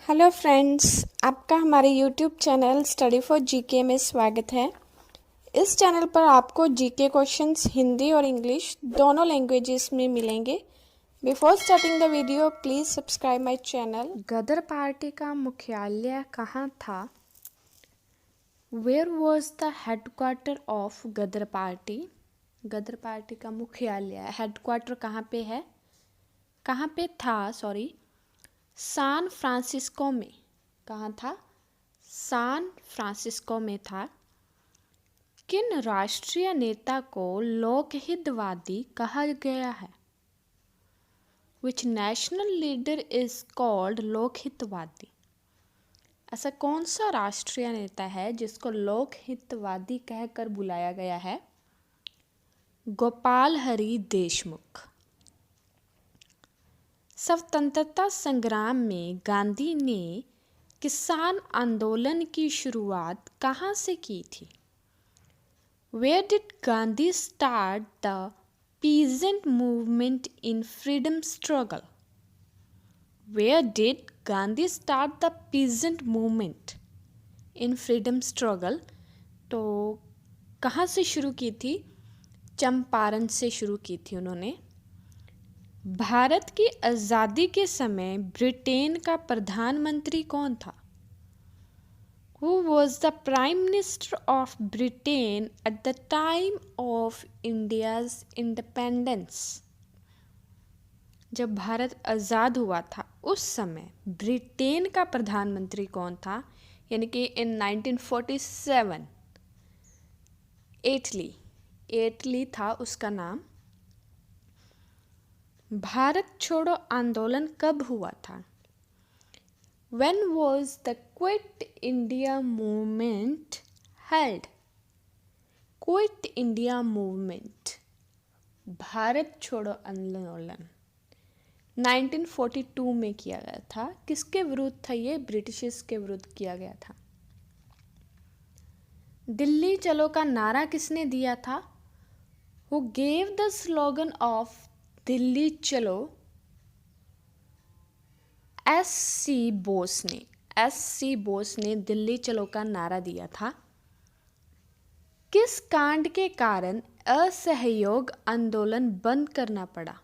Hello friends, आपका हमारे YouTube channel study for GK में स्वागत है। इस चैनल पर आपको जीके क्वेश्चंस हिंदी और इंग्लिश दोनों लैंग्वेजेस में मिलेंगे। Before starting the video please subscribe my channel. Ghadar party का मुख्यालय कहाँ था? Where was the headquarter of Ghadar party? Ghadar party का मुख्यालय हेडक्वार्टर कहाँ पे है? कहाँ पे था सॉरी सैन फ्रांसिस्को में। कहाँ था? सैन फ्रांसिस्को में था। किन राष्ट्रीय नेता को लोकहितवादी कहा गया है? Which national leader is called Lokhitwadi? ऐसा कौन सा राष्ट्रीय नेता है जिसको लोकहितवादी कहकर बुलाया गया है? गोपाल हरी देशमुख। स्वतंत्रता संग्राम में गांधी ने किसान आंदोलन की शुरुआत कहाँ से की थी? Where did Gandhi start the peasant movement in freedom struggle? Where did Gandhi start the peasant movement in freedom struggle? तो कहाँ से शुरू की थी? चंपारण से शुरू की थी उन्होंने। भारत की आज़ादी के समय ब्रिटेन का प्रधानमंत्री कौन था? Who was the Prime Minister of Britain at the time of India's independence? जब भारत आज़ाद हुआ था उस समय ब्रिटेन का प्रधानमंत्री कौन था? यानी कि इन 1947 एटली था उसका नाम। भारत छोड़ो आंदोलन कब हुआ था? When was the Quit India movement held? Quit India movement, Bharat छोड़ो आंदोलन 1942 में किया गया था। किसके विरुद्ध था ये? ब्रिटिशर्स के विरुद्ध किया गया था। दिल्ली चलो का नारा किसने दिया था? Who gave the slogan of Delhi चलो? एस.सी. बोस ने दिल्ली चलो का नारा दिया था। किस कांड के कारण असहयोग आंदोलन बंद करना पड़ा?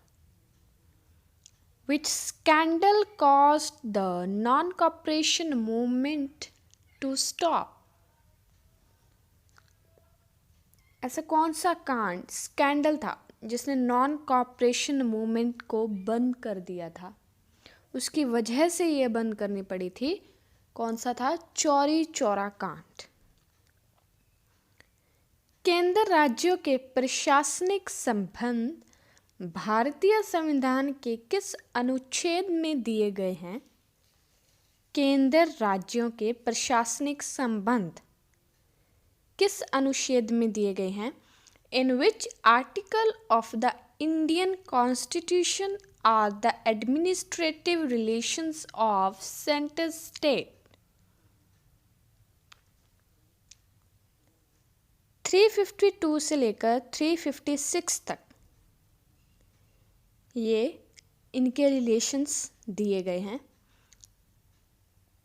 Which scandal caused the non-cooperation movement to stop? ऐसा कौन सा कांड स्कैंडल था जिसने नॉन कॉपरेशन मूवमेंट को बंद कर दिया था? उसकी वजह से ये बंद करनी पड़ी थी। कौन सा था? चौरी चौरा कांड। केंद्र राज्यों के प्रशासनिक संबंध भारतीय संविधान के किस अनुच्छेद में दिए गए हैं? केंद्र राज्यों के प्रशासनिक संबंध किस अनुच्छेद में दिए गए हैं? In which article of the Indian constitution are the administrative relations of center state? 352 से लेकर 356 तक ये इनके रिलेशंस दिए गए हैं।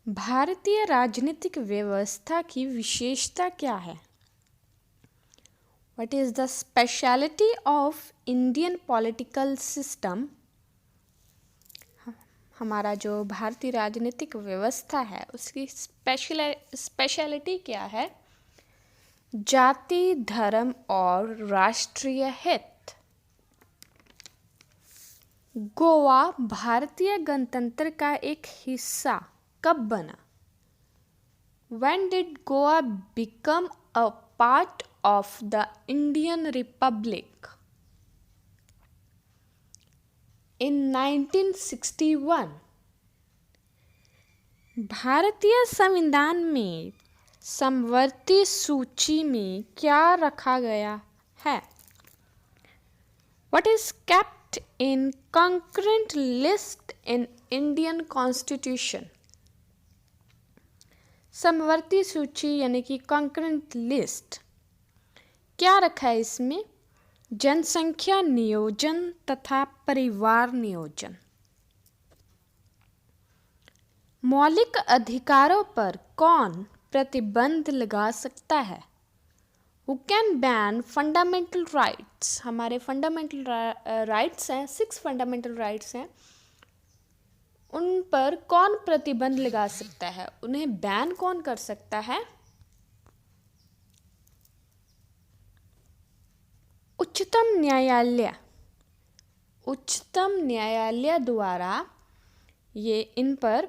भारतीय राजनीतिक व्यवस्था की विशेषता क्या है? What is the speciality of Indian political system? हमारा जो भारतीय राजनीतिक व्यवस्था है उसकी स्पेशलिटी क्या है? जाति, धर्म और राष्ट्रीय हित। गोवा भारतीय गणतंत्र का एक हिस्सा कब बना? When did Goa become a part of the Indian Republic? In 1961। भारतीय संविधान में समवर्ती सूची में क्या रखा गया है? What is kept in concurrent list in Indian Constitution? समवर्ती सूची यानी कि concurrent list क्या रखा है इसमें? जनसंख्या नियोजन तथा परिवार नियोजन। मौलिक अधिकारों पर कौन प्रतिबंध लगा सकता है? Who can ban fundamental rights? हमारे फंडामेंटल राइट्स हैं, 6 फंडामेंटल राइट्स हैं, उन पर कौन प्रतिबंध लगा सकता है? उन्हें बैन कौन कर सकता है? उच्चतम न्यायालय। उच्चतम न्यायालय द्वारा ये इन पर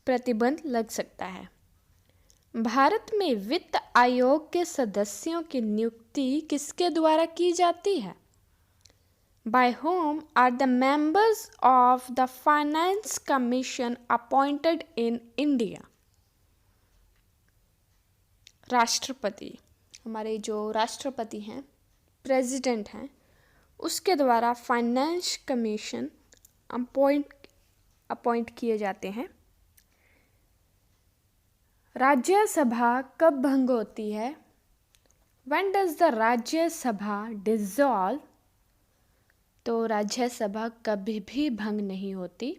प्रतिबंध लग सकता है। भारत में वित्त आयोग के सदस्यों की नियुक्ति किसके द्वारा की जाती है? By whom are the members of the Finance Commission appointed in India? राष्ट्रपति, हमारे जो राष्ट्रपति हैं, प्रेसिडेंट हैं, उसके द्वारा फाइनेंस कमीशन अपॉइंट किए जाते हैं। राज्यसभा कब भंग होती है? When does the Rajya Sabha dissolve? तो राज्यसभा कभी भी भंग नहीं होती।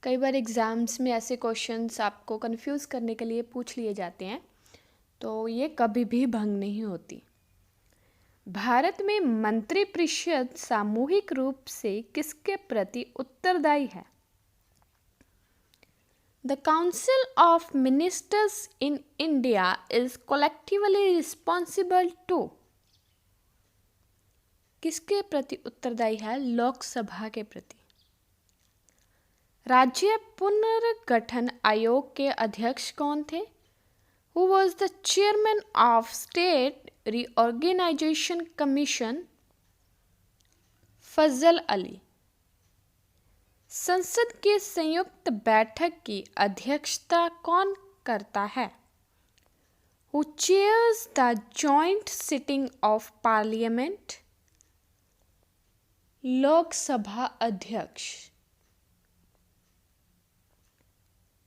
कई बार एग्ज़ाम्स में ऐसे क्वेश्चंस आपको कंफ्यूज करने के लिए पूछ लिए जाते हैं, तो ये कभी भी भंग नहीं होती। भारत में मंत्रिपरिषद सामूहिक रूप से किसके प्रति उत्तरदायी है? The Council of Ministers in India is collectively responsible to किसके प्रति उत्तरदायी है? लोकसभा के प्रति। राज्य पुनर्गठन आयोग के अध्यक्ष कौन थे? Who was the chairman of State Reorganization Commission? फजल अली। संसद की संयुक्त बैठक की अध्यक्षता कौन करता है? Who chairs the joint sitting of parliament? Lok Sabha अध्यक्ष।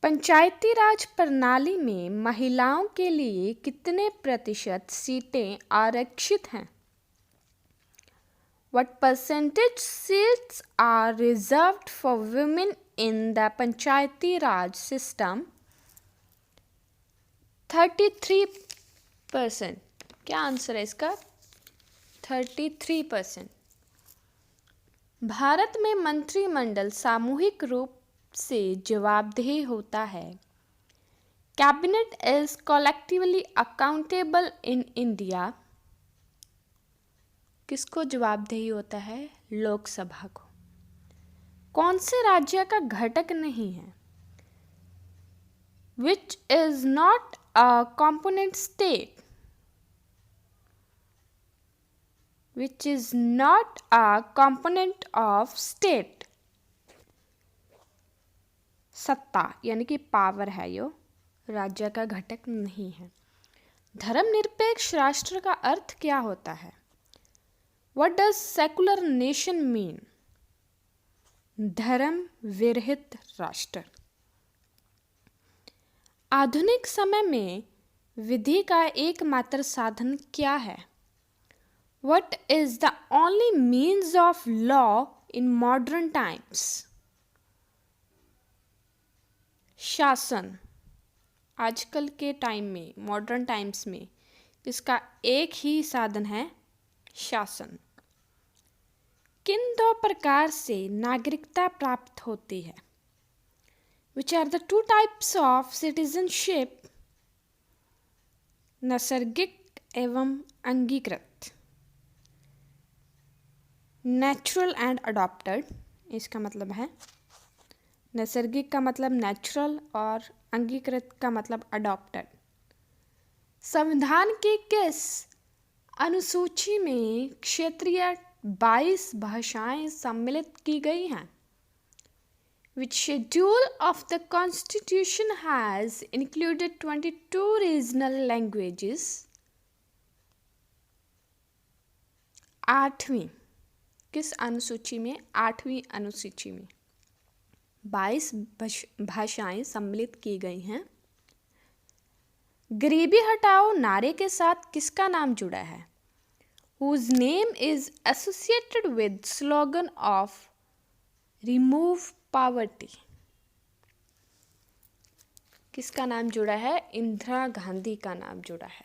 पंचायती राज प्रणाली में महिलाओं के लिए कितने प्रतिशत सीटें आरक्षित हैं? What percentage seats are reserved for women in the Panchayati Raj system? 33%। क्या आंसर है इसका? 33%। भारत में मंत्रिमंडल सामूहिक रूप से जवाबदेह होता है। Cabinet is collectively accountable in India. किसको जवाबदेही होता है? लोकसभा को। कौन से राज्य का घटक नहीं है? Which is not a component state? Which is not a component of state? सत्ता यानी कि पावर है, यो राज्य का घटक नहीं है। धर्मनिरपेक्ष राष्ट्र का अर्थ क्या होता है? What does secular nation mean? धर्म विरहित राष्ट्र। आधुनिक समय में विधि का एकमात्र साधन क्या है? What is the only means of law in modern times? शासन। आजकल के टाइम में, मॉडर्न टाइम्स में, इसका एक ही साधन है, शासन। किन 2 प्रकार से नागरिकता प्राप्त होती है? Which are the 2 types of citizenship? नैसर्गिक एवं अंगीकृत। नेचुरल एंड अडॉप्टेड, इसका मतलब है, नैसर्गिक का मतलब नेचुरल और अंगीकृत का मतलब अडॉप्टेड। संविधान की किस अनुसूची में क्षेत्रीय 22 भाषाएं सम्मिलित की गई हैं? Which schedule of the Constitution has included 22 regional languages? 8वीं किस अनुसूची में? 8वीं अनुसूची में 22 भाषाएं सम्मिलित की गई हैं। गरीबी हटाओ नारे के साथ किसका नाम जुड़ा है? Whose name is associated with slogan of remove poverty? किसका नाम जुड़ा है? इंदिरा गांधी का नाम जुड़ा है।